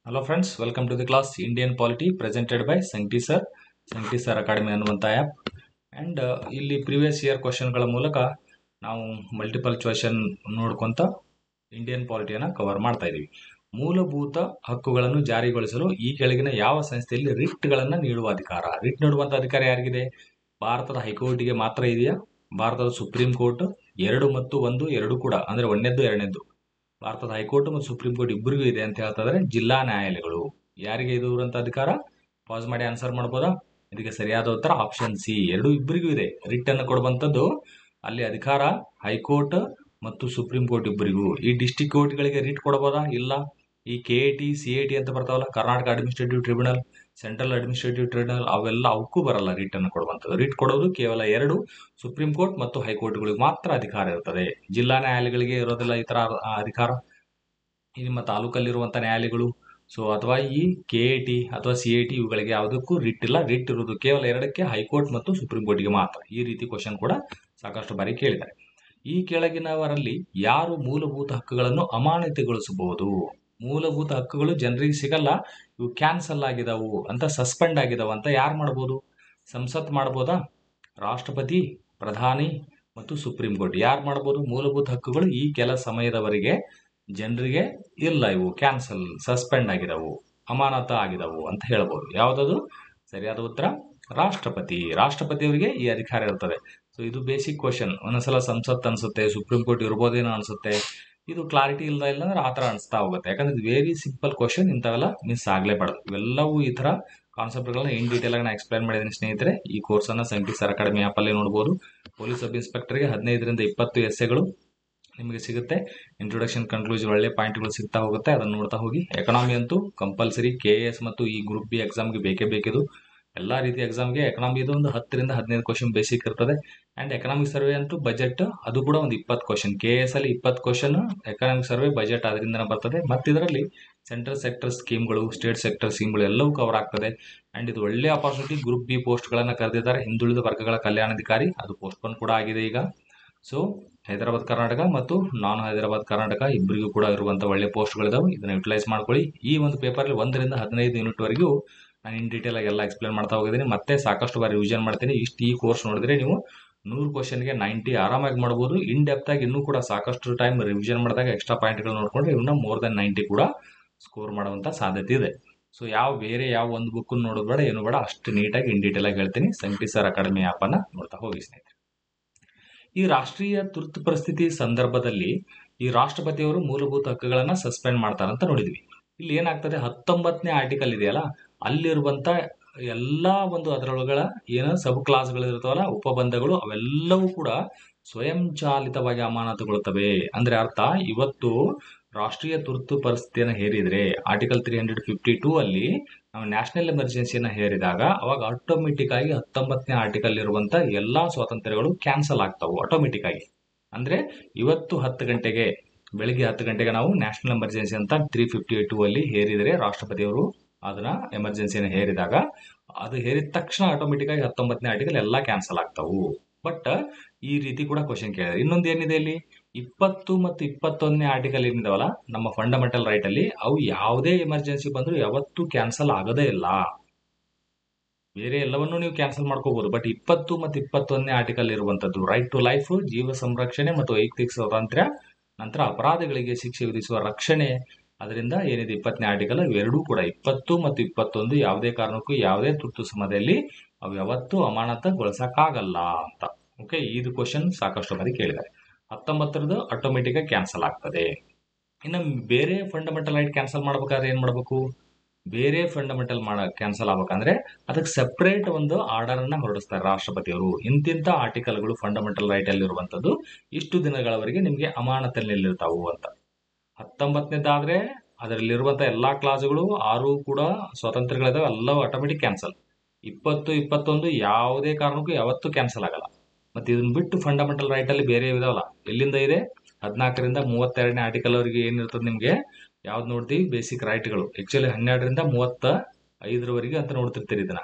Hello friends, welcome to the class Indian Polity presented by Sankti Sir Academy ಅನ್ನುವಂಥ app. And ಇಲ್ಲಿ previous year ಕ್ವಶನ್ಗಳ ಮೂಲಕ ನಾವು multiple question ನೋಡ್ಕೊಂತ Indian ಪಾಲಿಟಿಯನ್ನು cover ಮಾಡ್ತಾ ಇದ್ದೀವಿ. ಮೂಲಭೂತ ಹಕ್ಕುಗಳನ್ನು ಜಾರಿಗೊಳಿಸಲು ಈ ಕೆಳಗಿನ ಯಾವ ಸಂಸ್ಥೆಯಲ್ಲಿ ರಿಟ್ಗಳನ್ನು ನೀಡುವ ಅಧಿಕಾರ? ರಿಟ್ ನೀಡುವಂಥ ಅಧಿಕಾರ ಯಾರಿಗಿದೆ? ಭಾರತದ ಹೈಕೋರ್ಟಿಗೆ ಮಾತ್ರ ಇದೆಯಾ? ಭಾರತದ ಸುಪ್ರೀಂ ಕೋರ್ಟ್ 2 ಮತ್ತು 1 ಎರಡೂ ಕೂಡ, ಅಂದರೆ ಒಂದನೇದ್ದು ಎರಡನೇದ್ದು ಭಾರತದ ಹೈಕೋರ್ಟ್ ಮತ್ತು ಸುಪ್ರೀಂ ಕೋರ್ಟ್ ಇಬ್ಬರಿಗೂ ಇದೆ ಅಂತ ಹೇಳ್ತಾ ಇದ್ದಾರೆ. ಜಿಲ್ಲಾ ನ್ಯಾಯಾಲಯಗಳು ಯಾರಿಗೆ ಇದು ಇರುವಂತ ಅಧಿಕಾರ? ಪಾಸ್ ಮಾಡಿ ಆನ್ಸರ್ ಮಾಡ್ಬೋದಾ? ಇದಕ್ಕೆ ಸರಿಯಾದ ಉತ್ತರ ಆಪ್ಷನ್ ಸಿ, ಇಬ್ಬರಿಗೂ ಇದೆ. ರಿಟ್ ಅನ್ನು ಕೊಡುವಂಥದ್ದು ಅಲ್ಲಿ ಅಧಿಕಾರ ಹೈಕೋರ್ಟ್ ಮತ್ತು ಸುಪ್ರೀಂ ಕೋರ್ಟ್ ಇಬ್ಬರಿಗೂ. ಈ ಡಿಸ್ಟಿಕ್ ಕೋರ್ಟ್ಗಳಿಗೆ ರಿಟ್ ಕೊಡಬಹುದಾ? ಇಲ್ಲ. ಈ KAT CAT ಅಂತ ಬರ್ತಾವಲ್ಲ, Karnataka administrative tribunal, central administrative tribunal, ಅವೆಲ್ಲ ಅವಕ್ಕೂ ಬರಲ್ಲ ರಿಟ್ ಅನ್ನು ಕೊಡುವಂಥದ್ದು. ರಿಟ್ ಕೊಡೋದು ಕೇವಲ 2 ಸುಪ್ರೀಂ ಕೋರ್ಟ್ ಮತ್ತು ಹೈಕೋರ್ಟ್ಗಳಿಗೆ ಮಾತ್ರ ಅಧಿಕಾರ ಇರುತ್ತದೆ. ಜಿಲ್ಲಾ ನ್ಯಾಯಾಲಯಗಳಿಗೆ ಇರೋದಿಲ್ಲ ಈ ತರ ಅಧಿಕಾರ. ನಿಮ್ಮ ತಾಲೂಕಲ್ಲಿರುವಂಥ ನ್ಯಾಯಾಲಯಗಳು ಅಥವಾ ಈ KAT ಅಥವಾ CAT ಇವುಗಳಿಗೆ ಯಾವುದಕ್ಕೂ ರಿಟ್ ಇಲ್ಲ. ರಿಟ್ ಇರುವುದು ಕೇವಲ 2ಕ್ಕೆ, ಹೈಕೋರ್ಟ್ ಮತ್ತು ಸುಪ್ರೀಂ ಕೋರ್ಟ್ಗೆ ಮಾತ್ರ. ಈ ರೀತಿ ಕ್ವಶನ್ ಕೂಡ ಸಾಕಷ್ಟು ಬಾರಿ ಕೇಳಿದ್ದಾರೆ. ಈ ಕೆಳಗಿನವರಲ್ಲಿ ಯಾರು ಮೂಲಭೂತ ಹಕ್ಕುಗಳನ್ನು ಅಮಾನತುಗೊಳಿಸಬಹುದು? ಮೂಲಭೂತ ಹಕ್ಕುಗಳು ಜನರಿಗೆ ಸಿಗಲ್ಲ, ಇವು ಕ್ಯಾನ್ಸಲ್ ಆಗಿದಾವು ಅಂತ, ಸಸ್ಪೆಂಡ್ ಆಗಿದಾವ ಅಂತ ಯಾರು ಮಾಡ್ಬೋದು? ಸಂಸತ್ ಮಾಡ್ಬೋದಾ? ರಾಷ್ಟ್ರಪತಿ, ಪ್ರಧಾನಿ ಮತ್ತು ಸುಪ್ರೀಂ ಕೋರ್ಟ್ ಯಾರು ಮಾಡ್ಬೋದು? ಮೂಲಭೂತ ಹಕ್ಕುಗಳು ಈ ಕೆಲ ಸಮಯದವರೆಗೆ ಜನರಿಗೆ ಇಲ್ಲ, ಇವು ಕ್ಯಾನ್ಸಲ್, ಸಸ್ಪೆಂಡ್ ಆಗಿದಾವು, ಅಮಾನತ ಆಗಿದಾವು ಅಂತ ಹೇಳ್ಬೋದು. ಯಾವುದದು? ಸರಿಯಾದ ಉತ್ತರ ರಾಷ್ಟ್ರಪತಿಯವರಿಗೆ ಈ ಅಧಿಕಾರ ಇರ್ತದೆ. ಸೊ ಇದು ಬೇಸಿಕ್ ಕ್ವಶನ್. ಒಂದೊಂದ್ಸಲ ಸಂಸತ್ ಅನ್ಸುತ್ತೆ, ಸುಪ್ರೀಂ ಕೋರ್ಟ್ ಇರ್ಬೋದೇನೋ ಅನ್ಸುತ್ತೆ. ಇದು ಕ್ಲಾರಿಟಿ ಇಲ್ಲ ಅಂದ್ರೆ ಆ ಥರ ಅನಿಸ್ತಾ ಹೋಗುತ್ತೆ. ಯಾಕಂದ್ರೆ ಇದು ವೆರಿ ಸಿಂಪಲ್ ಕ್ವಶನ್, ಇಂಥವೆಲ್ಲ ಮಿಸ್ ಆಗ್ಲೇಬಾರ್ದು. ಇವೆಲ್ಲವೂ ಈ ಥರ ಕಾನ್ಸೆಪ್ಟ್ಗಳನ್ನ ಇನ್ ಡೀಟೇಲ್ ಆಗಿ ನಾನು ಎಕ್ಸ್ಪ್ಲೈನ್ ಮಾಡಿದ್ದೀನಿ ಸ್ನೇಹಿತರೆ. ಈ ಕೋರ್ಸನ್ನು ಸಂಕಿ ಸರ್ ಅಕಾಡೆಮಿ ಆ್ಯಪಲ್ಲೇ ನೋಡ್ಬೋದು. ಪೊಲೀಸ್ ಸಬ್ ಇನ್ಸ್ಪೆಕ್ಟರ್ಗೆ 15ರಿಂದ 20 ಎಸ್ಸೆಗಳು ನಿಮಗೆ ಸಿಗುತ್ತೆ. ಇಂಟ್ರೊಡಕ್ಷನ್, ಕನ್ಕ್ಲೂಷನ್ ಒಳ್ಳೆ ಪಾಯಿಂಟ್ಗಳು ಸಿಗ್ತಾ ಹೋಗುತ್ತೆ, ಅದನ್ನು ನೋಡ್ತಾ ಹೋಗಿ. ಎಕನಾಮಿ ಅಂತೂ ಕಂಪಲ್ಸರಿ KAS ಮತ್ತು ಈ ಗ್ರೂಪ್ ಬಿ ಎಕ್ಸಾಮ್ಗೆ ಬೇಕೇ ಬೇಕಿದು. ಎಲ್ಲ ರೀತಿಯ ಎಕ್ಸಾಮ್ಗೆ ಎಕನಾಮಿದು ಒಂದು 10ರಿಂದ 15 ಕ್ವಶನ್ ಬೇಸಿಕ್ ಇರ್ತದೆ. ಆ್ಯಂಡ್ ಎಕನಾಮಿಕ್ ಸರ್ವೆ ಅಂತೂ ಬಜೆಟ್ ಅದು ಕೂಡ ಒಂದು 20 ಕ್ವಶನ್. KAS ಅಲ್ಲಿ 20 ಕ್ವಶನ್, ಎಕನಾಮಿಕ್ ಸರ್ವೆ ಬಜೆಟ್ ಅದರಿಂದನೇ ಬರ್ತದೆ. ಮತ್ತು ಇದರಲ್ಲಿ ಸೆಂಟ್ರಲ್ ಸೆಕ್ಟರ್ ಸ್ಕೀಮ್ಗಳು, ಸ್ಟೇಟ್ ಸೆಕ್ಟರ್ ಸ್ಕೀಮ್ಗಳು ಎಲ್ಲವೂ ಕವರ್ ಆಗ್ತದೆ. ಆ್ಯಂಡ್ ಇದು ಒಳ್ಳೆ ಆಪರ್ಚುನಿಟಿ. ಗ್ರೂಪ್ ಬಿ ಪೋಸ್ಟ್ಗಳನ್ನು ಕರೆದಿದ್ದಾರೆ, ಹಿಂದುಳಿದ ವರ್ಗಗಳ ಕಲ್ಯಾಣಾಧಿಕಾರಿ, ಅದು ಪೋಸ್ಟ್ಪೋನ್ ಕೂಡ ಆಗಿದೆ ಈಗ. ಸೊ ಹೈದರಾಬಾದ್ ಕರ್ನಾಟಕ ಮತ್ತು ನಾನ್ ಹೈದರಾಬಾದ್ ಕರ್ನಾಟಕ ಇಬ್ಬರಿಗೂ ಕೂಡ ಇರುವಂಥ ಒಳ್ಳೆ ಪೋಸ್ಟ್ಗಳಿದಾವೆ. ಇದನ್ನು ಯುಟಿಲೈಸ್ ಮಾಡ್ಕೊಳ್ಳಿ. ಈ ಒಂದು ಪೇಪರಲ್ಲಿ 1ರಿಂದ 15 ಯೂನಿಟ್ವರೆಗೂ ನಾನು ಇನ್ ಡೀಟೇಲ್ ಆಗಿ ಎಲ್ಲ ಎಕ್ಸ್ಪ್ಲೇನ್ ಮಾಡ್ತಾ ಹೋಗಿದ್ದೀನಿ. ಮತ್ತೆ ಸಾಕಷ್ಟು ಬಾರಿ ರಿವಿಷನ್ ಮಾಡ್ತೀನಿ. ಈ ಕೋರ್ಸ್ ನೋಡಿದ್ರೆ ನೀವು 100 ಕ್ವಶನ್ಗೆ 90 ಆರಾಮಾಗಿ ಮಾಡ್ಬೋದು. ಇನ್ ಡೆಪ್ತ್ ಆಗಿ ಇನ್ನೂ ಕೂಡ ಸಾಕಷ್ಟು ಟೈಮ್ ರಿವಿಷನ್ ಮಾಡಿದಾಗ ಎಕ್ಸ್ಟ್ರಾ ಪಾಯಿಂಟ್ಗಳು ನೋಡ್ಕೊಂಡ್ರೆ ಇನ್ನೂ ಮೋರ್ ದೆನ್ 90 ಕೂಡ ಸ್ಕೋರ್ ಮಾಡುವಂಥ ಸಾಧ್ಯತೆ ಇದೆ. ಸೊ ಬೇರೆ ಯಾವ ಒಂದು ಬುಕ್ ನೋಡೋದು ಬೇಡ, ಏನು ಬೇಡ, ಅಷ್ಟು ನೀಟಾಗಿ ಇನ್ ಡೀಟೇಲ್ ಆಗಿ ಹೇಳ್ತೀನಿ. ಸಂಕಿ ಸರ್ ಅಕಾಡೆಮಿ ಆ್ಯಪನ್ನು ನೋಡ್ತಾ ಹೋಗಿ ಸ್ನೇಹಿತರೆ. ಈ ರಾಷ್ಟ್ರೀಯ ತುರ್ತು ಪರಿಸ್ಥಿತಿ ಸಂದರ್ಭದಲ್ಲಿ ಈ ರಾಷ್ಟ್ರಪತಿಯವರು ಮೂಲಭೂತ ಹಕ್ಕುಗಳನ್ನ ಸಸ್ಪೆಂಡ್ ಮಾಡ್ತಾರಂತ ನೋಡಿದ್ವಿ. ಇಲ್ಲಿ ಏನಾಗ್ತದೆ, 19ನೇ ಆರ್ಟಿಕಲ್ ಇದೆಯಲ್ಲ, ಅಲ್ಲಿರುವಂತ ಎಲ್ಲಾ ಒಂದು ಅದರೊಳಗಳ ಏನು ಸಬ್ ಕ್ಲಾಸ್ಗಳು ಇರ್ತಾವಲ್ಲ, ಉಪಬಂಧಗಳು, ಅವೆಲ್ಲವೂ ಕೂಡ ಸ್ವಯಂ ಚಾಲಿತವಾಗಿ ಅಮಾನತುಗೊಳ್ಳುತ್ತವೆ. ಅಂದ್ರೆ ಅರ್ಥ, ಇವತ್ತು ರಾಷ್ಟ್ರೀಯ ತುರ್ತು ಪರಿಸ್ಥಿತಿಯನ್ನು ಹೇರಿದ್ರೆ ಆರ್ಟಿಕಲ್ 352 ಅಲ್ಲಿ ನಾವು ನ್ಯಾಷನಲ್ ಎಮರ್ಜೆನ್ಸಿಯನ್ನು ಹೇರಿದಾಗ ಅವಾಗ ಆಟೋಮೆಟಿಕ್ ಆಗಿ 19ನೇ ಆರ್ಟಿಕಲ್ ಇರುವಂತ ಎಲ್ಲಾ ಸ್ವಾತಂತ್ರ್ಯಗಳು ಕ್ಯಾನ್ಸಲ್ ಆಗ್ತಾವು ಆಟೋಮೆಟಿಕ್ ಆಗಿ. ಅಂದ್ರೆ ಇವತ್ತು ಬೆಳಿಗ್ಗೆ 10 ಗಂಟೆಗೆ ನಾವು ನ್ಯಾಷನಲ್ ಎಮರ್ಜೆನ್ಸಿ ಅಂತ 352 ಅಲ್ಲಿ ಹೇರಿದರೆ, ರಾಷ್ಟ್ರಪತಿಯವರು ಅದನ್ನ ಎಮರ್ಜೆನ್ಸಿಯನ್ನು ಹೇರಿದಾಗ, ಅದು ಹೇರಿದ ತಕ್ಷಣ ಆಟೋಮೆಟಿಕ್ ಆಗಿ 19ನೇ ಆರ್ಟಿಕಲ್ ಎಲ್ಲ ಕ್ಯಾನ್ಸಲ್ ಆಗ್ತಾವು. ಬಟ್ ಈ ರೀತಿ ಕೂಡ ಕ್ವಶನ್ ಕೇಳಿದ್ರೆ, ಇನ್ನೊಂದು ಏನಿದೆ ಇಲ್ಲಿ, 20 ಮತ್ತು 21ನೇ ಆರ್ಟಿಕಲ್ ಏನಿದಾವಲ್ಲ ನಮ್ಮ ಫಂಡಮೆಂಟಲ್ ರೈಟ್ ಅಲ್ಲಿ, ಅವು ಯಾವುದೇ ಎಮರ್ಜೆನ್ಸಿ ಬಂದರೂ ಯಾವತ್ತೂ ಕ್ಯಾನ್ಸಲ್ ಆಗೋದೇ ಇಲ್ಲ. ಬೇರೆ ಎಲ್ಲವನ್ನೂ ನೀವು ಕ್ಯಾನ್ಸಲ್ ಮಾಡ್ಕೋಬಹುದು, ಬಟ್ 20 ಮತ್ತು 21ನೇ ಆರ್ಟಿಕಲ್ ಇರುವಂತದ್ದು ರೈಟ್ ಟು ಲೈಫ್, ಜೀವ ಸಂರಕ್ಷಣೆ ಮತ್ತು ವೈಯಕ್ತಿಕ ಸ್ವಾತಂತ್ರ್ಯ, ನಂತರ ಅಪರಾಧಗಳಿಗೆ ಶಿಕ್ಷೆ ವಿಧಿಸುವ ರಕ್ಷಣೆ, ಅದರಿಂದ ಏನಿದೆ 20ನೇ ಆರ್ಟಿಕಲ್, ಇವೆರಡೂ ಕೂಡ 20 ಮತ್ತು 21 ಯಾವುದೇ ಕಾರಣಕ್ಕೂ ಯಾವುದೇ ತುರ್ತು ಸಮಯದಲ್ಲಿ ಅವು ಯಾವತ್ತೂ ಅಮಾನತುಗೊಳಿಸಕ್ಕಾಗಲ್ಲ ಅಂತ. ಓಕೆ, ಇದು ಕ್ವಶನ್ ಸಾಕಷ್ಟು ಬಾರಿ ಕೇಳಿದ್ದಾರೆ. 19ರದ್ದು ಆಟೋಮೆಟಿಕ್ ಆಗಿ ಕ್ಯಾನ್ಸಲ್ ಆಗ್ತದೆ. ಇನ್ನು ಬೇರೆ ಫಂಡಮೆಂಟಲ್ ರೈಟ್ ಕ್ಯಾನ್ಸಲ್ ಮಾಡ್ಬೇಕಾದ್ರೆ ಏನ್ ಮಾಡ್ಬೇಕು? ಬೇರೆ ಫಂಡಮೆಂಟಲ್ ಕ್ಯಾನ್ಸಲ್ ಆಗ್ಬೇಕಂದ್ರೆ ಅದಕ್ಕೆ ಸೆಪರೇಟ್ ಒಂದು ಆರ್ಡರ್ ಅನ್ನ ಹೊರಡಿಸ್ತಾರೆ ರಾಷ್ಟ್ರಪತಿಯವರು. ಇಂತಿಂತ ಆರ್ಟಿಕಲ್ಗಳು ಫಂಡಮೆಂಟಲ್ ರೈಟ್ ಅಲ್ಲಿ ಇರುವಂತದ್ದು ಇಷ್ಟು ದಿನಗಳವರೆಗೆ ನಿಮಗೆ ಅಮಾನತಲ್ಲಿರ್ತಾವು ಅಂತ. 19ನೇದಾದ್ರೆ ಅದರಲ್ಲಿರುವಂತ ಎಲ್ಲಾ ಕ್ಲಾಸ್ಗಳು 6 ಕೂಡ ಸ್ವಾತಂತ್ರ್ಯಗಳಿದಾವೆ, ಎಲ್ಲವೂ ಆಟೋಮೆಟಿಕ್ ಕ್ಯಾನ್ಸಲ್. 20, 21 ಯಾವುದೇ ಕಾರಣಕ್ಕೂ ಯಾವತ್ತೂ ಕ್ಯಾನ್ಸಲ್ ಆಗಲ್ಲ. ಮತ್ತೆ ಇದನ್ನ ಬಿಟ್ಟು ಫಂಡಮೆಂಟಲ್ ರೈಟ್ ಅಲ್ಲಿ ಬೇರೆ ಇದಾವಲ್ಲ, ಎಲ್ಲಿಂದ ಇದೆ? 14ರಿಂದ 32ನೇ ಆರ್ಟಿಕಲ್ ಅವರಿಗೆ ಏನಿರ್ತದೆ ನಿಮ್ಗೆ, ಯಾವ್ದು ನೋಡ್ತೀವಿ? ಬೇಸಿಕ್ ರೈಟ್ಗಳು. ಆಕ್ಚುಲಿ 12ರಿಂದ 35ರವರೆಗೆ ಅಂತ ನೋಡ್ತಿರ್ತೀರಿ ಇದನ್ನ.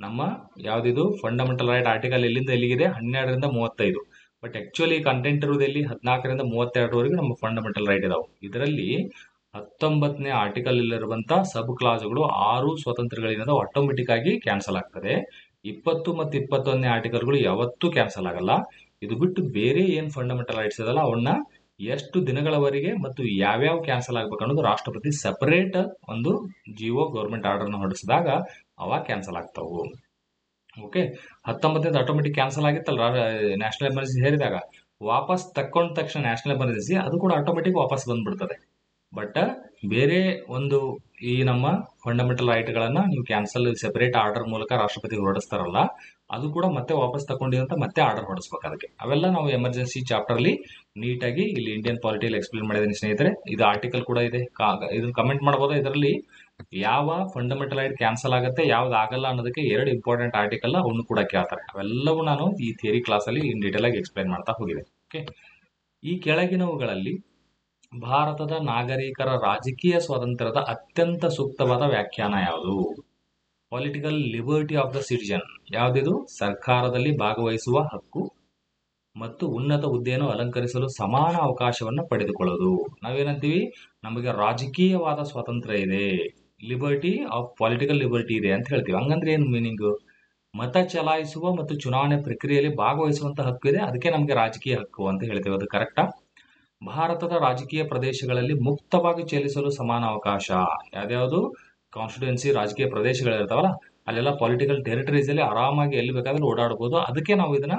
ನಮ್ಮ ಯಾವ್ದಿದು ಫಂಡಮೆಂಟಲ್ ರೈಟ್ ಆರ್ಟಿಕಲ್ ಎಲ್ಲಿಂದ ಎಲ್ಲಿಗಿದೆ? 12ರಿಂದ 35. ಬಟ್ ಆಕ್ಚುಲಿ ಕಂಟೆಂಟ್ ಇರುವುದು ಎಲ್ಲಿ? 14ರಿಂದ 32ರವರೆಗೆ ನಮ್ಮ ಫಂಡಮೆಂಟಲ್ ರೈಟ್ ಇದಾವೆ. ಇದರಲ್ಲಿ 19ನೇ ಆರ್ಟಿಕಲ್ ಇಲ್ಲಿರುವಂತ ಸಬ್ ಕ್ಲಾಸ್ಗಳು 6 ಸ್ವತಂತ್ರಗಳಿಂದ ಆಟೋಮೆಟಿಕ್ ಆಗಿ ಕ್ಯಾನ್ಸಲ್ ಆಗ್ತದೆ. 20 ಮತ್ತು 21ನೇ ಆರ್ಟಿಕಲ್ಗಳು ಯಾವತ್ತೂ ಕ್ಯಾನ್ಸಲ್ ಆಗಲ್ಲ. ಇದು ಬಿಟ್ಟು ಬೇರೆ ಏನ್ ಫಂಡಮೆಂಟಲ್ ರೈಟ್ಸ್ ಇದಲ್ಲ ಅವನ್ನ ಎಷ್ಟು ದಿನಗಳವರೆಗೆ ಮತ್ತು ಯಾವ್ಯಾವ ಕ್ಯಾನ್ಸಲ್ ಆಗ್ಬೇಕು ಅನ್ನೋದು ರಾಷ್ಟ್ರಪತಿ ಸಪರೇಟ್ ಒಂದು ಜಿಒ ಗೌರ್ಮೆಂಟ್ ಆರ್ಡರ್ನ ಹೊರಡಿಸಿದಾಗ ಅವಾಗ ಕ್ಯಾನ್ಸಲ್ ಆಗ್ತಾವು. ಓಕೆ, 19ನೇದು ಆಟೋಮೆಟಿಕ್ ಕ್ಯಾನ್ಸಲ್ ಆಗಿತ್ತಲ್ಲ ನ್ಯಾಷನಲ್ ಎಮರ್ಜೆನ್ಸಿ ಹೇರಿದಾಗ, ವಾಪಸ್ ತಕ್ಕೊಂಡ ತಕ್ಷಣ ನ್ಯಾಷನಲ್ ಎಮರ್ಜೆನ್ಸಿ ಅದು ಕೂಡ ಆಟೋಮೆಟಿಕ್ ವಾಪಸ್ ಬಂದ್ಬಿಡ್ತದೆ. ಬಟ್ ಬೇರೆ ಒಂದು ಈ ನಮ್ಮ ಫಂಡಮೆಂಟಲ್ ರೈಟ್ಗಳನ್ನ ನೀವು ಕ್ಯಾನ್ಸಲ್ ಸೆಪರೇಟ್ ಆರ್ಡರ್ ಮೂಲಕ ರಾಷ್ಟ್ರಪತಿ ಹೊರಡಿಸ್ತಾರಲ್ಲ, ಅದು ಕೂಡ ಮತ್ತೆ ವಾಪಸ್ ತಗೊಂಡಿದಂತ ಮತ್ತೆ ಆರ್ಡರ್ ಹೊರಡಿಸ್ಬೇಕು ಅದಕ್ಕೆ. ಅವೆಲ್ಲ ನಾವು ಎಮರ್ಜೆನ್ಸಿ ಚಾಪ್ಟರ್ ಅಲ್ಲಿ ನೀಟಾಗಿ ಇಲ್ಲಿ ಇಂಡಿಯನ್ ಪಾಲಿಟಿಯಲ್ಲಿ ಎಕ್ಸ್ಪ್ಲೇನ್ ಮಾಡಿದ್ದೀನಿ ಸ್ನೇಹಿತರೆ. ಇದು ಆರ್ಟಿಕಲ್ ಕೂಡ ಇದೆ, ಇದನ್ನ ಕಮೆಂಟ್ ಮಾಡಬಹುದು. ಇದರಲ್ಲಿ ಯಾವ ಫಂಡಮೆಂಟಲ್ ರೈಟ್ ಕ್ಯಾನ್ಸಲ್ ಆಗುತ್ತೆ, ಯಾವ್ದು ಆಗಲ್ಲ ಅನ್ನೋದಕ್ಕೆ 2 ಇಂಪಾರ್ಟೆಂಟ್ ಆರ್ಟಿಕಲ್ ಅವನು ಕೂಡ ಕೇಳ್ತಾರೆ. ಅವೆಲ್ಲವೂ ನಾನು ಈ ಥಿಯರಿ ಕ್ಲಾಸ್ ಅಲ್ಲಿ ಇನ್ ಡೀಟೇಲ್ ಆಗಿ ಎಕ್ಸ್ಪ್ಲೇನ್ ಮಾಡ್ತಾ ಹೋಗಿದೆ. ಓಕೆ, ಈ ಕೆಳಗಿನವುಗಳಲ್ಲಿ ಭಾರತದ ನಾಗರಿಕರ ರಾಜಕೀಯ ಸ್ವಾತಂತ್ರ್ಯದ ಅತ್ಯಂತ ಸೂಕ್ತವಾದ ವ್ಯಾಖ್ಯಾನ ಯಾವುದು? Political liberty of the citizen. ಯಾವುದಿದು? ಸರ್ಕಾರದಲ್ಲಿ ಭಾಗವಹಿಸುವ ಹಕ್ಕು ಮತ್ತು ಉನ್ನತ ಹುದ್ದೆಯನ್ನು ಅಲಂಕರಿಸಲು ಸಮಾನ ಅವಕಾಶವನ್ನು ಪಡೆದುಕೊಳ್ಳೋದು. ನಾವೇನಂತೀವಿ? ನಮಗೆ ರಾಜಕೀಯವಾದ ಸ್ವಾತಂತ್ರ್ಯ ಇದೆ, ಲಿಬರ್ಟಿ ಆಫ್ ಪೊಲಿಟಿಕಲ್ ಲಿಬರ್ಟಿ ಇದೆ ಅಂತ ಹೇಳ್ತೀವಿ. ಹಂಗಂದ್ರೆ ಏನು ಮೀನಿಂಗು? ಮತ ಚಲಾಯಿಸುವ ಮತ್ತು ಚುನಾವಣೆ ಪ್ರಕ್ರಿಯೆಯಲ್ಲಿ ಭಾಗವಹಿಸುವಂತ ಹಕ್ಕು ಇದೆ, ಅದಕ್ಕೆ ನಮಗೆ ರಾಜಕೀಯ ಹಕ್ಕು ಅಂತ ಹೇಳ್ತೇವೆ. ಅದು ಕರೆಕ್ಟಾ? ಭಾರತದ ರಾಜಕೀಯ ಪ್ರದೇಶಗಳಲ್ಲಿ ಮುಕ್ತವಾಗಿ ಚಲಿಸಲು ಸಮಾನ ಅವಕಾಶ. ಯಾವ್ಯಾವುದು ಕಾನ್ಸ್ಟಿಟ್ಯೂನ್ಸಿ ರಾಜಕೀಯ ಪ್ರದೇಶಗಳಿರ್ತಾವಲ್ಲ, ಅಲ್ಲೆಲ್ಲ ಪೊಲಿಟಿಕಲ್ ಟೆರಿಟರೀಸ್ ಅಲ್ಲಿ ಆರಾಮಾಗಿ ಎಲ್ಲಿ ಬೇಕಾದ್ರೂ ಓಡಾಡಬಹುದು. ಅದಕ್ಕೆ ನಾವು ಇದನ್ನ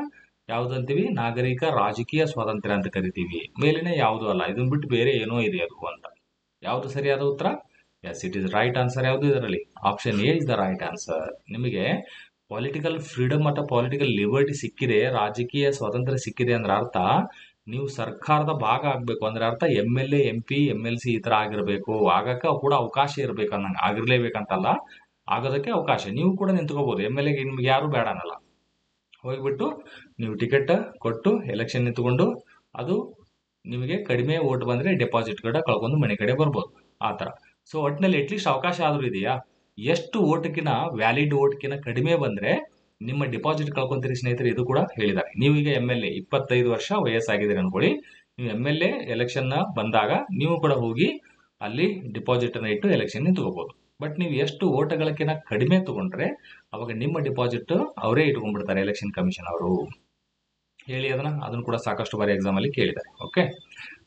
ಯಾವ್ದಂತೀವಿ? ನಾಗರಿಕ ರಾಜಕೀಯ ಸ್ವಾತಂತ್ರ್ಯ ಅಂತ ಕರಿತೀವಿ. ಮೇಲಿನ ಯಾವುದು ಅಲ್ಲ, ಇದನ್ನ ಬಿಟ್ಟು ಬೇರೆ ಏನೋ ಇದೆ ಅದು ಅಂತ. ಯಾವುದು ಸರಿಯಾದ ಉತ್ತರ? Yes, it is right answer. ಯಾವುದು ಇದರಲ್ಲಿ? Option A is the right answer. ನಿಮಗೆ ಪೊಲಿಟಿಕಲ್ ಫ್ರೀಡಮ್ ಅಥವಾ ಪೊಲಿಟಿಕಲ್ ಲಿಬರ್ಟಿ ಸಿಕ್ಕಿದೆ, ರಾಜಕೀಯ ಸ್ವಾತಂತ್ರ್ಯ ಸಿಕ್ಕಿದೆ ಅಂದ್ರೆ ಅರ್ಥ ನೀವು ಸರ್ಕಾರದ ಭಾಗ ಆಗ್ಬೇಕು ಅಂದ್ರೆ ಅರ್ಥ MLA MP MLC ಈ ತರ ಆಗಿರ್ಬೇಕು. ಆಗಕ್ಕೆ ಕೂಡ ಅವಕಾಶ ಇರ್ಬೇಕು ಅನ್ನಂಗೆ, ಆಗಿರ್ಲೇಬೇಕಂತಲ್ಲ, ಆಗೋದಕ್ಕೆ ಅವಕಾಶ. ನೀವು ಕೂಡ ನಿಂತ್ಕೋಬಹುದು. MLA ನಿಮ್ಗೆ ಯಾರು ಬೇಡ ಅನ್ನಲ್ಲ. ಹೋಗ್ಬಿಟ್ಟು ನೀವು ಟಿಕೆಟ್ ಕೊಟ್ಟು ಎಲೆಕ್ಷನ್ ನಿಂತ್ಕೊಂಡು ಅದು ನಿಮಗೆ ಕಡಿಮೆ ಓಟ್ ಬಂದ್ರೆ ಡೆಪಾಸಿಟ್ ಕೂಡ ಕಳ್ಕೊಂಡು ಮನೆ ಕಡೆ ಬರ್ಬೋದು, ಆ ತರ. ಸೊ ಒಟ್ಟಿನಲ್ಲಿ ಅಟ್ಲೀಸ್ಟ್ ಅವಕಾಶ ಆದ್ರೂ ಇದೆಯಾ? ಎಷ್ಟು ಓಟ್ಕಿನ ವ್ಯಾಲಿಡ್ ಓಟ್ಕಿನ ಕಡಿಮೆ ಬಂದ್ರೆ ನಿಮ್ಮ ಡಿಪಾಸಿಟ್ ಕಳ್ಕೊಂತೀರಿ ಸ್ನೇಹಿತರೆ. ಇದು ಕೂಡ ಹೇಳಿದ್ದಾರೆ. ನೀವು ಈಗ MLA 25 ವರ್ಷ ವಯಸ್ಸಾಗಿದ್ದೀರಿ ಅನ್ಕೊಳ್ಳಿ, ನೀವು MLA ಎಲೆಕ್ಷನ್ ಬಂದಾಗ ನೀವು ಕೂಡ ಹೋಗಿ ಅಲ್ಲಿ ಡಿಪಾಸಿಟ್ ಅನ್ನ ಇಟ್ಟು ಎಲೆಕ್ಷನ್ ನಿಂತ್ಕೋಬಹುದು. ಬಟ್ ನೀವು ಎಷ್ಟು ಓಟ್ಗಳಕ್ಕಿಂತ ಕಡಿಮೆ ತಗೊಂಡ್ರೆ ಅವಾಗ ನಿಮ್ಮ ಡಿಪಾಸಿಟ್ ಅವರೇ ಇಟ್ಕೊಂಡ್ಬಿಡ್ತಾರೆ, ಎಲೆಕ್ಷನ್ ಕಮಿಷನ್ ಅವರು. ಹೇಳಿ ಅದನ್ನು ಕೂಡ ಸಾಕಷ್ಟು ಬಾರಿ ಎಕ್ಸಾಮ್ ಅಲ್ಲಿ ಕೇಳಿದ್ದಾರೆ. ಓಕೆ,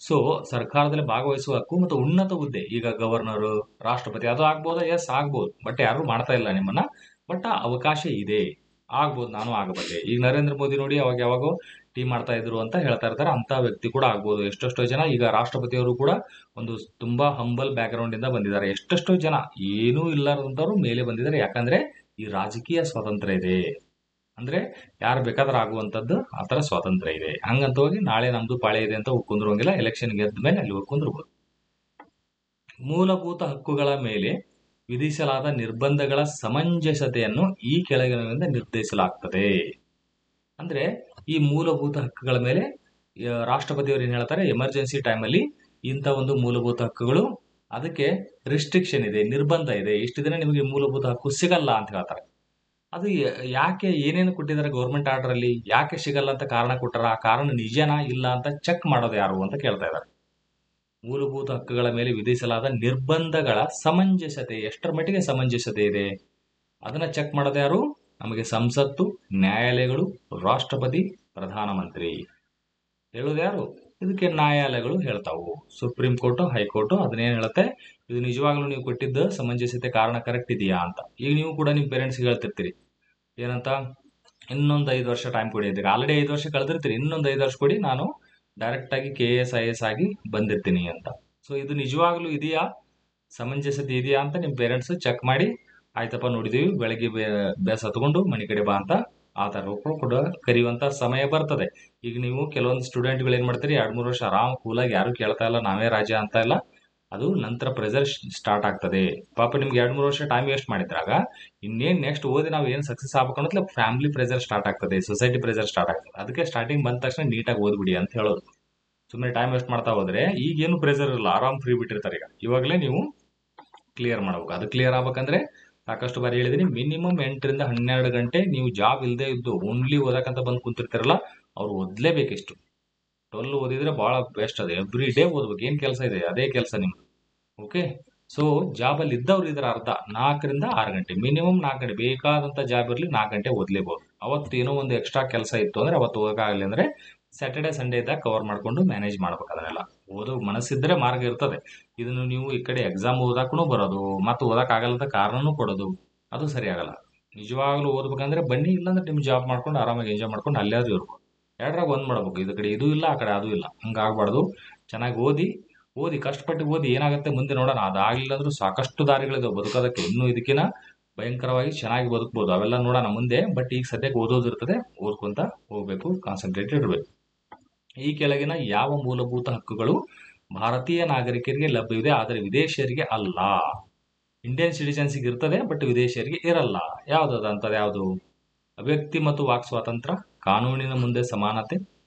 ಸೊ ಸರ್ಕಾರದಲ್ಲಿ ಭಾಗವಹಿಸುವ ಹಕ್ಕು ಮತ್ತು ಉನ್ನತ ಹುದ್ದೆ, ಈಗ ಗವರ್ನರ್, ರಾಷ್ಟ್ರಪತಿ ಅದು ಆಗ್ಬೋದಾ? ಎಸ್ ಆಗ್ಬೋದು. ಬಟ್ ಯಾರು ಮಾಡ್ತಾ ಇಲ್ಲ ನಿಮ್ಮನ್ನ. ಬಟ್ ಅವಕಾಶ ಇದೆ, ಆಗ್ಬೋದು. ನಾನು ಆಗಬಲ್ಲೆ. ಈಗ ನರೇಂದ್ರ ಮೋದಿ ನೋಡಿ ಅವಾಗ ಯಾವಾಗೋ ಟೀ ಮಾಡ್ತಾ ಇದ್ರು ಅಂತ ಹೇಳ್ತಾ ಇರ್ತಾರೆ, ಅಂತ ವ್ಯಕ್ತಿ ಕೂಡ ಆಗ್ಬೋದು. ಎಷ್ಟೆಷ್ಟೋ ಜನ ಈಗ ರಾಷ್ಟ್ರಪತಿಯವರು ಕೂಡ ಒಂದು ತುಂಬಾ ಹಂಬಲ್ ಬ್ಯಾಕ್ ಗ್ರೌಂಡ್ ಇಂದ ಬಂದಿದ್ದಾರೆ. ಎಷ್ಟೆಷ್ಟೋ ಜನ ಏನೂ ಇಲ್ಲಾರ್ದಂತವ್ರು ಮೇಲೆ ಬಂದಿದ್ದಾರೆ. ಯಾಕಂದ್ರೆ ಈ ರಾಜಕೀಯ ಸ್ವಾತಂತ್ರ್ಯ ಇದೆ, ಅಂದ್ರೆ ಯಾರು ಬೇಕಾದ್ರೂ ಆಗುವಂತದ್ದು ಆ ತರ ಸ್ವಾತಂತ್ರ್ಯ ಇದೆ. ಹಂಗಂತ ಹೋಗಿ ನಾಳೆ ನಮ್ದು ಪಾಳೆ ಇದೆ ಅಂತ ಕುಂದ್ರೋಂಗಿಲ್ಲ. ಎಲೆಕ್ಷನ್ ಗೆದ್ದ ಮೇಲೆ ಅಲ್ಲಿ ಹೋಗಿ ಕುಂದ್ರಬಹುದು. ಮೂಲಭೂತ ಹಕ್ಕುಗಳ ಮೇಲೆ ವಿಧಿಸಲಾದ ನಿರ್ಬಂಧಗಳ ಸಮಂಜಸತೆಯನ್ನು ಈ ಕೆಳಗಿನಿಂದ ನಿರ್ಧರಿಸಲಾಗ್ತದೆ. ಅಂದ್ರೆ ಈ ಮೂಲಭೂತ ಹಕ್ಕುಗಳ ಮೇಲೆ ರಾಷ್ಟ್ರಪತಿಯವರು ಏನ್ ಹೇಳ್ತಾರೆ? ಎಮರ್ಜೆನ್ಸಿ ಟೈಮ್ ಅಲ್ಲಿ ಇಂಥ ಒಂದು ಮೂಲಭೂತ ಹಕ್ಕುಗಳು, ಅದಕ್ಕೆ ರಿಸ್ಟ್ರಿಕ್ಷನ್ ಇದೆ, ನಿರ್ಬಂಧ ಇದೆ, ಇಷ್ಟು ದಿನ ನಿಮಗೆ ಮೂಲಭೂತ ಹಕ್ಕು ಸಿಗಲ್ಲ ಅಂತ ಹೇಳ್ತಾರೆ. ಅದು ಯಾಕೆ, ಏನೇನು ಕೊಟ್ಟಿದ್ದಾರೆ ಗೌರ್ಮೆಂಟ್ ಆರ್ಡರ್ ಅಲ್ಲಿ, ಯಾಕೆ ಸಿಗಲ್ಲ ಅಂತ ಕಾರಣ ಕೊಟ್ಟಾರ, ಆ ಕಾರಣ ನಿಜನಾ ಇಲ್ಲ ಅಂತ ಚೆಕ್ ಮಾಡೋದು ಯಾರು ಅಂತ ಕೇಳ್ತಾ ಇದ್ದಾರೆ. ಮೂಲಭೂತ ಹಕ್ಕುಗಳ ಮೇಲೆ ವಿಧಿಸಲಾದ ನಿರ್ಬಂಧಗಳ ಸಮಂಜಸತೆ, ಎಷ್ಟರ ಮಟ್ಟಿಗೆ ಸಮಂಜಸತೆ ಇದೆ ಅದನ್ನ ಚೆಕ್ ಮಾಡೋದು ಯಾರು? ನಮಗೆ ಸಂಸತ್ತು, ನ್ಯಾಯಾಲಯಗಳು, ರಾಷ್ಟ್ರಪತಿ, ಪ್ರಧಾನಮಂತ್ರಿ. ಹೇಳೋದು ಯಾರು? ಇದಕ್ಕೆ ನ್ಯಾಯಾಲಯಗಳು ಹೇಳ್ತಾವು. ಸುಪ್ರೀಂ ಕೋರ್ಟ್, ಹೈಕೋರ್ಟ್ ಅದನ್ನೇನು ಹೇಳುತ್ತೆ, ಇದು ನಿಜವಾಗ್ಲೂ ನೀವು ಕೊಟ್ಟಿದ್ದ ಸಮಂಜಸತೆ ಕಾರಣ ಕರೆಕ್ಟ್ ಇದೆಯಾ ಅಂತ. ಈಗ ನೀವು ಕೂಡ ನಿಮ್ಮ ಪೇರೆಂಟ್ಸ್ಗೆ ಹೇಳ್ತಿರ್ತೀರಿ ಏನಂತ, ಇನ್ನೊಂದು 5 ವರ್ಷ ಟೈಮ್ ಕೊಡಿ ಅಂತ. ಆಲ್ರೆಡಿ 5 ವರ್ಷ ಕಳೆದಿರ್ತೀರಿ, ಇನ್ನೊಂದು 5 ವರ್ಷ ಕೊಡಿ, ನಾನು ಡೈರೆಕ್ಟ್ ಆಗಿ KAS IAS ಆಗಿ ಬಂದಿರ್ತೀನಿ ಅಂತ. ಸೊ ಇದು ನಿಜವಾಗ್ಲೂ ಇದೆಯಾ, ಸಮಂಜಸತೆ ಇದೆಯಾ ಅಂತ ನಿಮ್ಮ ಪೇರೆಂಟ್ಸ್ ಚೆಕ್ ಮಾಡಿ, ಆಯ್ತಪ್ಪ ನೋಡಿದೀವಿ, ಬೆಳಗ್ಗೆ ಬೇಸ ಹತ್ಕೊಂಡು ಮನೆ ಕಡೆ ಬಾ ಅಂತ ಆ ತರ ಕೂಡ ಕರೆಯುವಂತ ಸಮಯ ಬರ್ತದೆ. ಈಗ ನೀವು ಕೆಲವೊಂದು ಸ್ಟೂಡೆಂಟ್ಗಳು ಏನ್ ಮಾಡ್ತೀರಿ, 2-3 ವರ್ಷ ಆರಾಮ್ ಕೂಲಾಗಿ ಯಾರು ಕೇಳ್ತಾ ಇಲ್ಲ, ನಾವೇ ರಾಜ ಅಂತ ಇಲ್ಲ, ಅದು ನಂತರ ಪ್ರೆಸರ್ ಸ್ಟಾರ್ಟ್ ಆಗ್ತದೆ. ಪಾಪ ನಿಮ್ಗೆ 2-3 ವರ್ಷ ಟೈಮ್ ವೇಸ್ಟ್ ಮಾಡಿದ್ರಾಗ ಇನ್ನೇನ್ ನೆಕ್ಸ್ಟ್ ಓದಿ ನಾವು ಏನ್ ಸಕ್ಸಸ್ ಆಗ್ಬೇಕು ಅನ್ನೋದ್ಲೆ ಫ್ಯಾಮಿಲಿ ಪ್ರೆಸರ್ ಸ್ಟಾರ್ಟ್ ಆಗ್ತದೆ, ಸೊಸೈಟಿ ಪ್ರೆಸರ್ ಸ್ಟಾರ್ಟ್ ಆಗ್ತದೆ. ಅದಕ್ಕೆ ಸ್ಟಾರ್ಟಿಂಗ್ ಬಂದ ತಕ್ಷಣ ನೀಟಾಗಿ ಓದ್ಬಿಡಿ ಅಂತ ಹೇಳೋದು. ಸುಮ್ಮನೆ ಟೈಮ್ ವೇಸ್ಟ್ ಮಾಡ್ತಾ ಹೋದ್ರೆ ಈಗೇನು ಪ್ರೆಸರ್ ಇಲ್ಲ, ಆರಾಮ್ ಫ್ರೀ ಬಿಟ್ಟಿರ್ತಾರೆ. ಇವಾಗಲೇ ನೀವು ಕ್ಲಿಯರ್ ಮಾಡ್ಬೇಕು. ಅದು ಕ್ಲಿಯರ್ ಆಗ್ಬೇಕಂದ್ರೆ ಸಾಕಷ್ಟು ಬಾರಿ ಹೇಳಿದೀನಿ, ಮಿನಿಮಮ್ 8 ರಿಂದ 12 ಗಂಟೆ ನೀವು ಜಾಬ್ ಇಲ್ಲದೆ ಇದ್ದು ಓನ್ಲಿ ಓದಕ್ಕಂತ ಬಂದು ಕುಂತಿರ್ತಾರಲ್ಲ, ಅವ್ರು ಓದ್ಲೇಬೇಕಿಷ್ಟು. 12 ಓದಿದ್ರೆ ಬಹಳ ಬೆಸ್ಟ್. ಅದು ಎವ್ರಿ ಡೇ ಓದ್ಬೇಕು. ಏನ್ ಕೆಲಸ ಇದೆ ಅದೇ ಕೆಲಸ ನಿಮ್ದು. ಓಕೆ. ಸೊ ಜಾಬಲ್ಲಿ ಇದ್ದವ್ರು ಇದರ ಅರ್ಧ 4 ರಿಂದ 6 ಗಂಟೆ, ಮಿನಿಮಮ್ 4 ಗಂಟೆ, ಬೇಕಾದಂಥ ಜಾಬ್ ಇರಲಿ 4 ಗಂಟೆ ಓದಲೇಬಹುದು. ಅವತ್ತು ಏನೋ ಒಂದು ಎಕ್ಸ್ಟ್ರಾ ಕೆಲಸ ಇತ್ತು ಅಂದ್ರೆ ಅವತ್ತು ಓದಕ್ಕಾಗಲಿ ಅಂದ್ರೆ ಸ್ಯಾಟರ್ಡೆ ಸಂಡೇ ಇದ್ದಾಗ ಕವರ್ ಮಾಡ್ಕೊಂಡು ಮ್ಯಾನೇಜ್ ಮಾಡ್ಬೇಕು. ಅದನ್ನೆಲ್ಲ ಓದೋ ಮನಸ್ಸಿದ್ರೆ ಮಾರ್ಗ ಇರ್ತದೆ. ಇದನ್ನು ನೀವು ಈ ಕಡೆ ಎಕ್ಸಾಮ್ ಓದಾಕೂ ಬರೋದು ಮತ್ತು ಓದಕ್ಕಾಗಲ್ಲದ ಕಾರಣನೂ ಕೊಡೋದು, ಅದು ಸರಿ ಆಗಲ್ಲ. ನಿಜವಾಗ್ಲೂ ಓದ್ಬೇಕಂದ್ರೆ ಬನ್ನಿ, ಇಲ್ಲಾಂದ್ರೆ ನಿಮ್ ಜಾಬ್ ಮಾಡ್ಕೊಂಡು ಆರಾಮಾಗಿ ಎಂಜಾಯ್ ಮಾಡ್ಕೊಂಡು ಅಲ್ಲಾದ್ರೂ ಇರ್ಬೋದು. ಎರಡರಾಗ ಒಂದ್ ಮಾಡ್ಬೇಕು, ಇದು ಕಡೆ ಇದು ಇಲ್ಲ, ಆ ಕಡೆ ಅದು ಇಲ್ಲ, ಹಂಗಾಗ್ಬಾರ್ದು. ಚೆನ್ನಾಗಿ ಓದಿ, ಓದಿ ಕಷ್ಟಪಟ್ಟು ಓದಿ, ಏನಾಗುತ್ತೆ ಮುಂದೆ ನೋಡೋಣ. ಅದಾಗ್ಲಿಲ್ಲ ಅಂದ್ರೂ ಸಾಕಷ್ಟು ದಾರಿಗಳಿದಾವೆ ಬದುಕೋದಕ್ಕೆ. ಇನ್ನೂ ಇದಕ್ಕಿನ ಭಯಂಕರವಾಗಿ ಚೆನ್ನಾಗಿ ಬದುಕ್ಬೋದು, ಅವೆಲ್ಲ ನೋಡೋಣ ಮುಂದೆ. ಬಟ್ ಈಗ ಸದ್ಯಕ್ಕೆ ಓದೋದಿರ್ತದೆ, ಓದ್ಕೊಂತ ಹೋಗ್ಬೇಕು, ಕಾನ್ಸಂಟ್ರೇಟ್ ಇರಬೇಕು. ಈ ಕೆಳಗಿನ ಯಾವ ಮೂಲಭೂತ ಹಕ್ಕುಗಳು ಭಾರತೀಯ ನಾಗರಿಕರಿಗೆ ಲಭ್ಯವಿದೆ ಆದರೆ ವಿದೇಶಿಯರಿಗೆ ಅಲ್ಲ? ಇಂಡಿಯನ್ ಸಿಟಿಜನ್ಸ್ಗೆ ಇರ್ತದೆ ಬಟ್ ವಿದೇಶಿಯರಿಗೆ ಇರಲ್ಲ. ಯಾವ್ದು ಅಂತದ್ದು? ಯಾವುದು? ಅಭಿವ್ಯಕ್ತಿ ಮತ್ತು ವಾಕ್ ಸ್ವಾತಂತ್ರ್ಯ, ಕಾನೂನಿನ ಮುಂದೆ ಸಮಾನತೆ,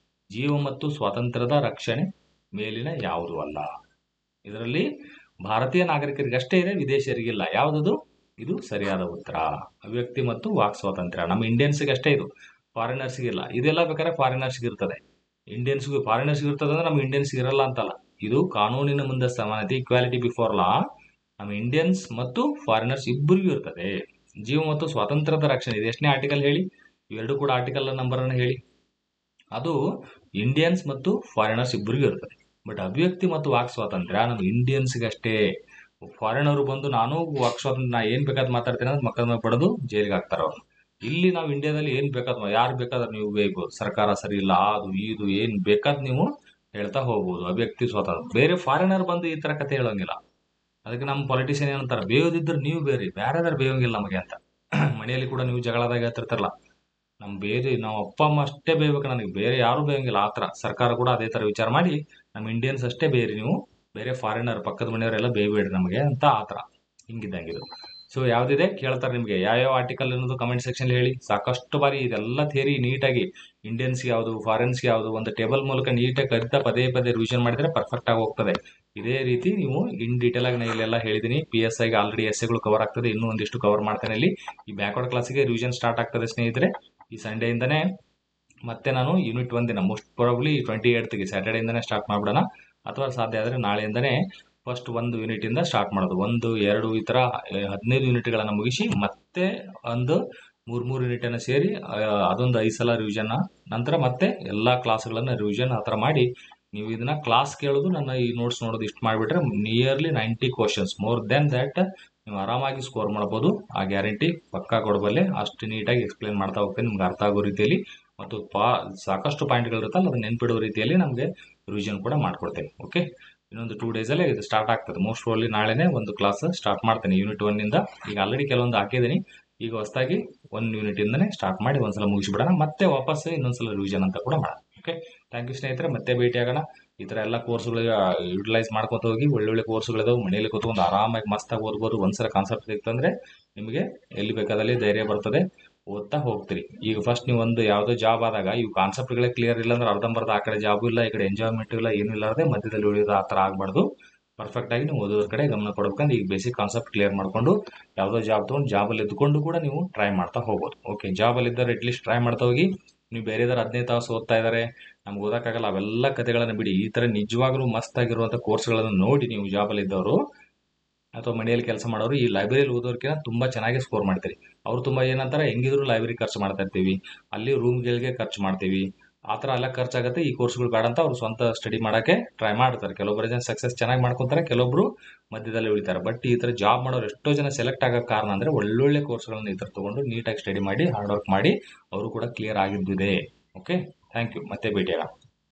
ಜೀವ ಮತ್ತು ಸ್ವಾತಂತ್ರ್ಯದ ರಕ್ಷಣೆ, ಮೇಲಿನ ಯಾವುದು ಅಲ್ಲ? ಇದರಲ್ಲಿ ಭಾರತೀಯ ನಾಗರಿಕರಿಗೆ ಅಷ್ಟೇ ಇದೆ, ವಿದೇಶಿಯರಿಗಿಲ್ಲ. ಯಾವುದದು? ಇದು ಸರಿಯಾದ ಉತ್ತರ. ಅಭಿವ್ಯಕ್ತಿ ಮತ್ತು ವಾಕ್ ಸ್ವಾತಂತ್ರ್ಯ ನಮ್ಮ ಇಂಡಿಯನ್ಸ್ಗೆ ಅಷ್ಟೇ, ಇದು ಫಾರಿನರ್ಸ್ಗೆ ಇಲ್ಲ. ಇದೆಲ್ಲ ಬೇಕಾದ್ರೆ ಫಾರಿನರ್ಸ್ಗೆ ಇರ್ತದೆ, ಇಂಡಿಯನ್ಸ್ಗೂ ಫಾರಿನರ್ಸ್ಗೆ ಇರ್ತದೆ ಅಂದ್ರೆ ನಮ್ಮ ಇಂಡಿಯನ್ಸ್ಗೆ ಇರಲ್ಲ ಅಂತಲ್ಲ. ಇದು ಕಾನೂನಿನ ಮುಂದೆ ಸಮಾನತೆ, ಈಕ್ವಾಲಿಟಿ ಬಿಫೋರ್ ಲಾ, ನಮ್ಮ ಇಂಡಿಯನ್ಸ್ ಮತ್ತು ಫಾರಿನರ್ಸ್ ಇಬ್ಬರಿಗೂ ಇರ್ತದೆ. ಜೀವ ಮತ್ತು ಸ್ವಾತಂತ್ರ್ಯದ ರಕ್ಷಣೆ, ಇದು ಎಷ್ಟನೇ ಆರ್ಟಿಕಲ್ ಹೇಳಿ? ಇವೆರಡು ಕೂಡ ಆರ್ಟಿಕಲ್ ನಂಬರ್ ಅನ್ನು ಹೇಳಿ. ಅದು ಇಂಡಿಯನ್ಸ್ ಮತ್ತು ಫಾರಿನರ್ಸ್ ಇಬ್ಬರಿಗೂ ಇರ್ತದೆ. ಬಟ್ ಅಭಿವ್ಯಕ್ತಿ ಮತ್ತು ವಾಕ್ ಸ್ವಾತಂತ್ರ್ಯ ನಮ್ಮ ಇಂಡಿಯನ್ಸ್ಗೆ ಅಷ್ಟೇ. ಫಾರಿನರು ಬಂದು ನಾನು ವಾಕ್ ಸ್ವಾತಂತ್ರ್ಯ, ನಾ ಏನ್ ಬೇಕಾದ್ ಮಾತಾಡ್ತೇನೆ ಅಂದ್ರೆ ಮಕ್ಕಳ ಮೇಲೆ ಪಡೆದು ಜೈಲಿಗೆ ಹಾಕ್ತಾರ ಅವ್ರು. ಇಲ್ಲಿ ನಾವು ಇಂಡಿಯಾದಲ್ಲಿ ಏನ್ ಬೇಕಾದ, ಯಾರು ಬೇಕಾದ್ರೆ ನೀವು ಬೇಕು, ಸರ್ಕಾರ ಸರಿ ಇಲ್ಲ, ಅದು ಇದು ಏನ್ ಬೇಕಾದ್ ನೀವು ಹೇಳ್ತಾ ಹೋಗ್ಬೋದು. ಅಭಿವ್ಯಕ್ತಿ ಸ್ವಾತಂತ್ರ್ಯ. ಬೇರೆ ಫಾರಿನರ್ ಬಂದು ಈ ತರ ಕತೆ ಹೇಳೋಂಗಿಲ್ಲ. ಅದಕ್ಕೆ ನಮ್ಮ ಪೊಲಿಟಿಷಿಯನ್ ಏನಂತಾರೆ, ಬೇಯೋದಿದ್ರೆ ನೀವು ಬೇರೆ, ಬೇರೆದಾರು ಬೇಯೋಂಗಿಲ್ಲ ನಮಗೆ ಅಂತ. ಮನೆಯಲ್ಲಿ ಕೂಡ ನೀವು ಜಗಳದಾಗ ಹೇಳ್ತಿರ್ತಾರಲ್ಲ, ನಾವು ಅಪ್ಪ ಅಮ್ಮ ಅಷ್ಟೇ ಬೇಯಬೇಕು, ನನಗೆ ಬೇರೆ ಯಾರು ಬೇಯಂಗಿಲ್ಲ. ಆ ಥರ ಸರ್ಕಾರ ಕೂಡ ಅದೇ ಥರ ವಿಚಾರ ಮಾಡಿ, ನಮ್ಮ ಇಂಡಿಯನ್ಸ್ ಅಷ್ಟೇ ಬೇರೆ, ನೀವು ಬೇರೆ ಫಾರಿನರ್ ಪಕ್ಕದ ಮನೆಯವರೆಲ್ಲ ಬೇಯಬೇಡ್ರಿ ನಮಗೆ ಅಂತ. ಆ ಥರ ಹಿಂಗಿದ್ದಂಗಿದು. ಸೊ ಯಾವ್ದಿದೆ ಕೇಳ್ತಾರೆ ನಿಮಗೆ, ಯಾವ್ಯಾವ ಆರ್ಟಿಕಲ್ ಅನ್ನೋದು ಕಮೆಂಟ್ ಸೆಕ್ಷನ್ ಹೇಳಿ. ಸಾಕಷ್ಟು ಬಾರಿ ಇದೆಲ್ಲ ಥಿಯರಿ ನೀಟಾಗಿ ಇಂಡಿಯನ್ಸ್ ಯಾವುದು, ಫಾರಿನ್ಸ್ ಯಾವುದು, ಒಂದು ಟೇಬಲ್ ಮೂಲಕ ನೀಟಾಗಿ ಕಲಿತಾ ಪದೇ ಪದೇ ರಿವಿಷನ್ ಮಾಡಿದ್ರೆ ಪರ್ಫೆಕ್ಟ್ ಆಗಿ ಹೋಗ್ತದೆ. ಇದೇ ರೀತಿ ನೀವು ಇನ್ ಡೀಟೇಲ್ ಆಗಿ ನಾನು ಇಲ್ಲೆಲ್ಲ ಹೇಳಿದ್ದೀನಿ. PSI ಗೆ ಆಲ್ರೆಡಿ ಎಸ್ಸೆಗಳು ಕವರ್ ಆಗ್ತದೆ, ಇನ್ನೂ ಒಂದಿಷ್ಟು ಕವರ್ ಮಾಡ್ತೇನೆ ಇಲ್ಲಿ. ಈ ಬ್ಯಾಕ್ವರ್ಡ್ ಕ್ಲಾಸಿಗೆ ರಿವಿಷನ್ ಸ್ಟಾರ್ಟ್ ಆಗ್ತದೆ ಸ್ನೇಹಿತರೆ. ಈ ಸಂಡೇಯಿಂದನೇ ಮತ್ತೆ ನಾನು ಯೂನಿಟ್ 1 ಮೋಸ್ಟ್ ಪ್ರಾಬಬ್ಲಿ 28ಗೆ ಸ್ಯಾಟರ್ಡೇಯಿಂದನೇ ಸ್ಟಾರ್ಟ್ ಮಾಡ್ಬಿಡೋಣ, ಅಥವಾ ಸಾಧ್ಯ ಆದರೆ ನಾಳೆಯಿಂದನೇ ಫಸ್ಟ್ 1 ಯೂನಿಟ್ ಇಂದ ಸ್ಟಾರ್ಟ್ ಮಾಡೋದು. 1, 2 ಈ ತರ 15 ಯೂನಿಟ್ಗಳನ್ನ ಮುಗಿಸಿ ಮತ್ತೆ ಒಂದು 3 ಯೂನಿಟ್ ಅನ್ನ ಸೇರಿ ಅದೊಂದು 5 ಸಲ ರಿವಿಷನ್, ನಂತರ ಮತ್ತೆ ಎಲ್ಲಾ ಕ್ಲಾಸ್ಗಳನ್ನ ರಿವಿಷನ್ ಆ ಥರ ಮಾಡಿ ನೀವು ಇದನ್ನ ಕ್ಲಾಸ್ ಕೇಳೋದು, ನನ್ನ ಈ ನೋಟ್ಸ್ ನೋಡೋದು, ಇಷ್ಟು ಮಾಡಿಬಿಟ್ರೆ nearly 90 questions, more than that ನೀವು ಆರಾಮಾಗಿ ಸ್ಕೋರ್ ಮಾಡ್ಬೋದು. ಆ ಗ್ಯಾರಂಟಿ ಪಕ್ಕಾ ಕೊಡಬಲ್ಲೆ. ಅಷ್ಟು ನೀಟಾಗಿ ಎಕ್ಸ್ಪ್ಲೇನ್ ಮಾಡ್ತಾ ಹೋಗ್ತೇನೆ, ನಿಮ್ಗೆ ಅರ್ಥ ಆಗೋ ರೀತಿಯಲ್ಲಿ. ಮತ್ತು ಸಾಕಷ್ಟು ಪಾಯಿಂಟ್ಗಳು ಇರುತ್ತಲ್ಲ, ಅದನ್ನ ನೆನ್ಪಿಡೋ ರೀತಿಯಲ್ಲಿ ನಮಗೆ ರಿವಿಷನ್ ಕೂಡ ಮಾಡ್ಕೊಡ್ತೇವೆ. ಓಕೆ, ಇನ್ನೊಂದು 2 ಡೇಸಲ್ಲೇ ಇದು ಸ್ಟಾರ್ಟ್ ಆಗ್ತದೆ. ಮೋಸ್ಟ್ ಪ್ರಾಬಬ್ಲಿ ನಾಳೆನೇ ಒಂದು ಕ್ಲಾಸ್ ಸ್ಟಾರ್ಟ್ ಮಾಡ್ತೇನೆ ಯೂನಿಟ್ 1 ಇಂದ. ಈಗ ಆಲ್ರೆಡಿ ಕೆಲವೊಂದು ಹಾಕಿದ್ದೀನಿ, ಈಗ ಹೊಸದಾಗಿ 1 ಯೂನಿಟ್ ಇಂದನೇ ಸ್ಟಾರ್ಟ್ ಮಾಡಿ ಒಂದ್ಸಲ ಮುಗಿಸ್ಬಿಡೋಣ, ಮತ್ತೆ ವಾಪಸ್ ಇನ್ನೊಂದ್ಸಲ ರಿವಿಷನ್ ಅಂತ ಕೂಡ ಮಾಡೋಣ. ಓಕೆ, ಥ್ಯಾಂಕ್ ಯು ಸ್ನೇಹಿತರೆ, ಮತ್ತೆ ಭೇಟಿ ಆಗೋಣ. ಈ ಥರ ಎಲ್ಲ ಕೋರ್ಸ್ಗಳಿಗೆ ಯುಟಿಲೈಸ್ ಮಾಡ್ಕೊತ ಹೋಗಿ. ಒಳ್ಳೊಳ್ಳೆ ಕೋರ್ಸ್ಗಳಿದಾವೆ, ಮನೆಯಲ್ಲಿ ಕೂತ್ಕೊಂಡು ಆರಾಮಾಗಿ ಮಸ್ತಾಗಿ ಓದ್ಬೋದು. ಒಂದ್ಸಲ ಕಾನ್ಸೆಪ್ಟ್ ಸಿಕ್ತಂದ್ರೆ ನಿಮಗೆ ಎಲ್ಲಿ ಬೇಕಾದಲ್ಲಿ ಧೈರ್ಯ ಬರ್ತದೆ, ಓದ್ತಾ ಹೋಗ್ತೀರಿ. ಈಗ ಫಸ್ಟ್ ನೀವು ಒಂದು ಯಾವುದೋ ಜಾಬ್ ಆದಾಗ ಇವು ಕಾನ್ಸೆಪ್ಟ್ಗಳೇ ಕ್ಲಿಯರ್ ಇಲ್ಲ ಅಂದ್ರೆ ಅರ್ಧಂಬರ್ಧ ಆ ಕಡೆ ಜಾಬು ಇಲ್ಲ, ಈ ಕಡೆ ಎಂಜಾಯ್ಮೆಂಟ್ ಇಲ್ಲ, ಏನು ಇಲ್ಲಾರದೆ ಮಧ್ಯದಲ್ಲಿ ಉಳಿಯೋದು, ಆ ಥರ ಆಗಬಾರ್ದು. ಪರ್ಫೆಕ್ಟ್ ಆಗಿ ನೀವು ಓದೋದ್ರ ಕಡೆ ಗಮನ ಕೊಡ್ಬೇಕಂದ್ರೆ ಈಗ ಬೇಸಿಕ್ ಕಾನ್ಸೆಪ್ಟ್ ಕ್ಲಿಯರ್ ಮಾಡ್ಕೊಂಡು ಯಾವುದೋ ಜಾಬ್ ತೊಗೊಂಡು ಜಾಬಲ್ಲಿ ಇದ್ಕೊಂಡು ಕೂಡ ನೀವು ಟ್ರೈ ಮಾಡ್ತಾ ಹೋಗ್ಬೋದು. ಓಕೆ, ಜಾಬಲ್ಲಿ ಇದ್ದರೆ ಅಟ್ಲೀಸ್ಟ್ ಟ್ರೈ ಮಾಡ್ತಾ ಹೋಗಿ. ನೀವು ಬೇರೆದಾರು 15 ತಾಸು ಓದ್ತಾ ಇದ್ದಾರೆ, ನಮ್ಗೆ ಓದಕ್ಕಾಗಲ್ಲ, ಅವೆಲ್ಲ ಕಥೆಗಳನ್ನು ಬಿಡಿ. ಈ ಥರ ನಿಜವಾಗ್ಲೂ ಮಸ್ತ್ ಆಗಿರುವಂಥ ಕೋರ್ಸ್ಗಳನ್ನು ನೋಡಿ ನೀವು ಜಾಬಲ್ಲಿ ಇದ್ದವರು ಅಥವಾ ಮನೆಯಲ್ಲಿ ಕೆಲಸ ಮಾಡೋರು ಈ ಲೈಬ್ರರಿಯಲ್ಲಿ ಓದೋರ್ಕಿಂತ ತುಂಬಾ ಚೆನ್ನಾಗಿ ಸ್ಕೋರ್ ಮಾಡ್ತೀರಿ. ಅವ್ರು ತುಂಬಾ ಏನಂತಾರೆ, ಹೆಂಗಿದ್ರು ಲೈಬ್ರರಿ ಖರ್ಚು ಮಾಡ್ತಾ ಇರ್ತೀವಿ, ಅಲ್ಲಿ ರೂಮ್ಗಳಿಗೆ ಖರ್ಚು ಮಾಡ್ತೀವಿ, ಆ ಥರ ಎಲ್ಲ ಖರ್ಚಾಗುತ್ತೆ, ಈ ಕೋರ್ಸ್ಗಳು ಬೇಡ ಅಂತ ಅವ್ರು ಸ್ವಂತ ಸ್ಟಡಿ ಮಾಡೋಕ್ಕೆ ಟ್ರೈ ಮಾಡ್ತಾರೆ. ಕೆಲವೊಬ್ಬರು ಜನ ಸಕ್ಸಸ್ ಚೆನ್ನಾಗಿ ಮಾಡ್ಕೊತಾರೆ, ಕೆಲವೊಬ್ರು ಮಧ್ಯದಲ್ಲಿ ಉಳಿತಾರೆ. ಬಟ್ ಈ ಥರ ಜಾಬ್ ಮಾಡೋರು ಎಷ್ಟೋ ಜನ ಸೆಲೆಕ್ಟ್ ಆಗೋ ಕಾರಣ ಅಂದರೆ ಒಳ್ಳೊಳ್ಳೆ ಕೋರ್ಸ್ಗಳನ್ನ ಈ ಥರ ತೊಗೊಂಡು ನೀಟಾಗಿ ಸ್ಟಡಿ ಮಾಡಿ ಹಾರ್ಡ್ ವರ್ಕ್ ಮಾಡಿ ಅವರು ಕೂಡ ಕ್ಲಿಯರ್ ಆಗಿದ್ದಿದೆ. ಓಕೆ, ಥ್ಯಾಂಕ್ ಯು, ಮತ್ತೆ ಭೇಟಿಯಾಗೋಣ.